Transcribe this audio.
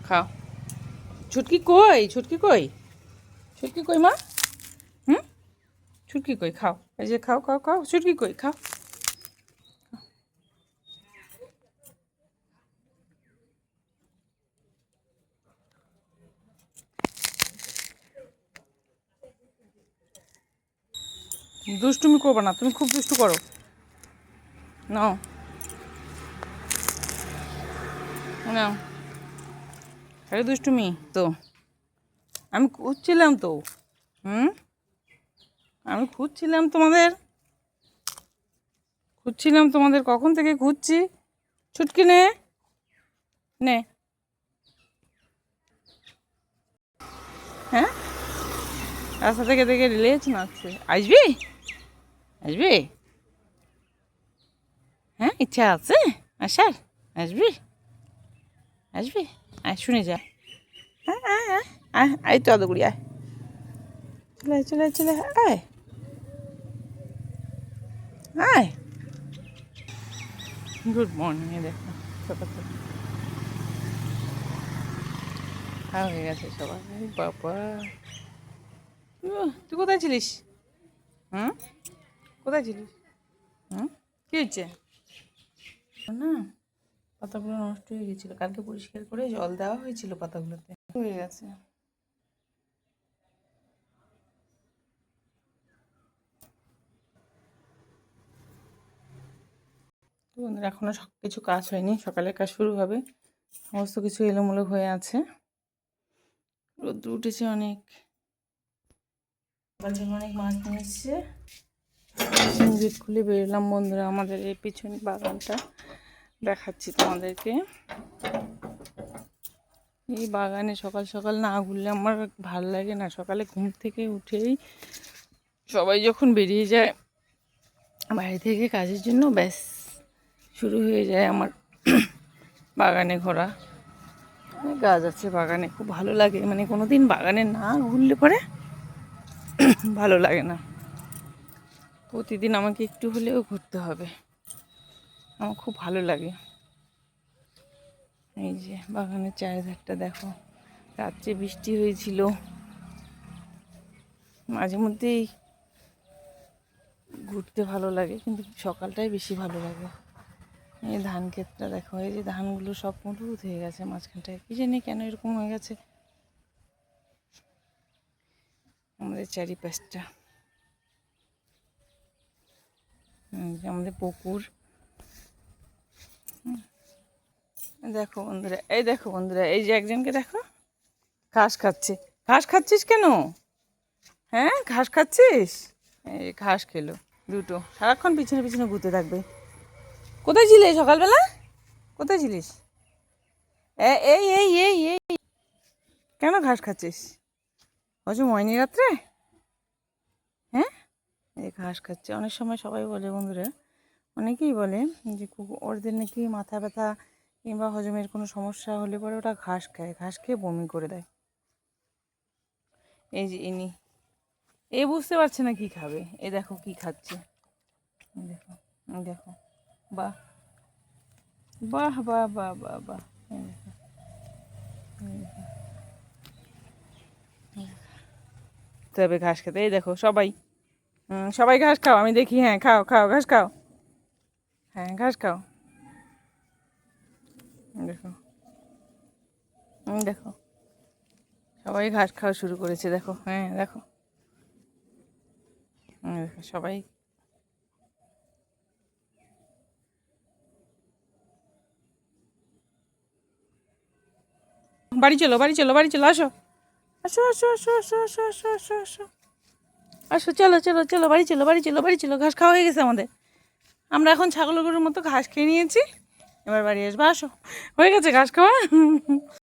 খাও। ছুটকি কই? ছুটকি কই? ছুটকি কই মা? হুম, ছুটকি কই? খাও, এই যে খাও খাও খাও। ছুটকি কই? খাও। দুষ্টুমি করবে না, তুমি খুব দুষ্টু করো। নাও নাও, আরে দুষ্টুমি তো আমি খুঁজছিলাম তো। হুম, আমি খুঁজছিলাম তোমাদের কখন থেকে খুঁজছি। ছুটকি নে, নে। হ্যাঁ, রাস্তা থেকে দেখে রিলেছ নাচছে। আসবি? আসবি? হ্যাঁ, ইচ্ছা আছে আসার? আসবি? আসবি? আয়, শুনে যা। আয় আয় আয় আয়, আয় তো আদগুড়ি আয়। চলে চলে চলে আয় আয়। গুড মর্নিং, দেখো সকাল থেকে খাওয়া হয়ে গেছে সবার। বাবা, তুই কোথায় ছিলিস? হুম, কোথায় ছিলিস? হুম, কী হচ্ছে? না, পাতাগুলো নষ্ট হয়ে গেছিলো, কালকে পরিষ্কার করে জল দেওয়া হয়েছিল পাতাগুলোতে, হয়ে গেছে। তো বন্ধুরা, এখনও সব কিছু কাজ হয়নি, সকালের কাজ শুরু হবে। সমস্ত কিছু এলোমেলো হয়ে আছে, রোদ্র উঠেছে অনেক। অনেক মাছ নিয়ে এসছে। গেট খুলে বেরোলাম বন্ধুরা, আমাদের এই পিছনে বাগানটা দেখাচ্ছি তোমাদেরকে। এই বাগানে সকাল সকাল না ঘুরলে আমার ভাল লাগে না। সকালে ঘুম থেকে উঠেই সবাই যখন বেরিয়ে যায় বাড়ি থেকে কাজের জন্য, ব্যাস শুরু হয়ে যায় আমার বাগানে ঘোরা। গাছ আছে বাগানে, খুব ভালো লাগে। মানে কোনো দিন বাগানে না ঘুরলে পরে ভালো লাগে না। প্রতিদিন আমাকে একটু হলেও ঘুরতে হবে, আমার খুব ভালো লাগে। এই যে বাগানের চারিধারটা দেখো, রাত্রে বৃষ্টি হয়েছিল, মাঝে মধ্যেই ঘুরতে ভালো লাগে, কিন্তু সকালটাই বেশি ভালো লাগে। এই ধান ক্ষেতটা দেখো, এই যে ধানগুলো সব মজবুত হয়ে গেছে মাঝখানটায়, কি জানি কেন এরকম হয়ে গেছে। আমাদের চারিপাশটা, আমাদের পুকুর দেখো বন্ধুরা। এই দেখো বন্ধুরা, এই যে একজনকে দেখো ঘাস খাচ্ছে। ঘাস খাচ্ছিস কেন? হ্যাঁ, ঘাস খাচ্ছিস? এই ঘাস খেলো দুটো, সারাক্ষণ পিছনে পিছনে ঘুরতে থাকবে। কোথায় ছিলিস সকালবেলা? কোথায় ছিলিস? এই এই এই এই এই কেন ঘাস খাচ্ছিস? হজম হয়নি রাত্রে? হ্যাঁ, এই ঘাস খাচ্ছে। অনেক সময় সবাই বলে বন্ধুরা, অনেকেই বলে যে ওদের নাকি মাথা ব্যথা কিংবা হজমের কোনো সমস্যা হলে পরে ওটা ঘাস খায়, ঘাস খেয়ে বমি করে দেয়। এই যে ইনি, এ বুঝতে পারছে না কি খাবে। এ দেখো কি খাচ্ছে, দেখো দেখো, বাহ বাহ বাহ বাহ বাহ বাহ। তবে ঘাস খেতে, এই দেখো সবাই, সবাই ঘাস খাও, আমি দেখি। হ্যাঁ, খাও খাও ঘাস খাও, হ্যাঁ ঘাস খাও। দেখো, দেখো সবাই ঘাস খাওয়া শুরু করেছে, দেখো। হ্যাঁ দেখো, দেখো সবাই। বাড়ি চলো বাড়ি চলো বাড়ি চলো, আসো আসো আসো আসো আসো আসো আসো আসো আসো আসো, চলো চলো চলো, বাড়ি চলো বাড়ি চলো বাড়ি চলো। ঘাস খাওয়া হয়ে গেছে আমাদের, আমরা এখন ছাগল গরুর মতো ঘাস খেয়ে নিয়েছি, এবার বাড়ি আসবো। আসো, হয়ে গেছে ঘাস খাওয়া।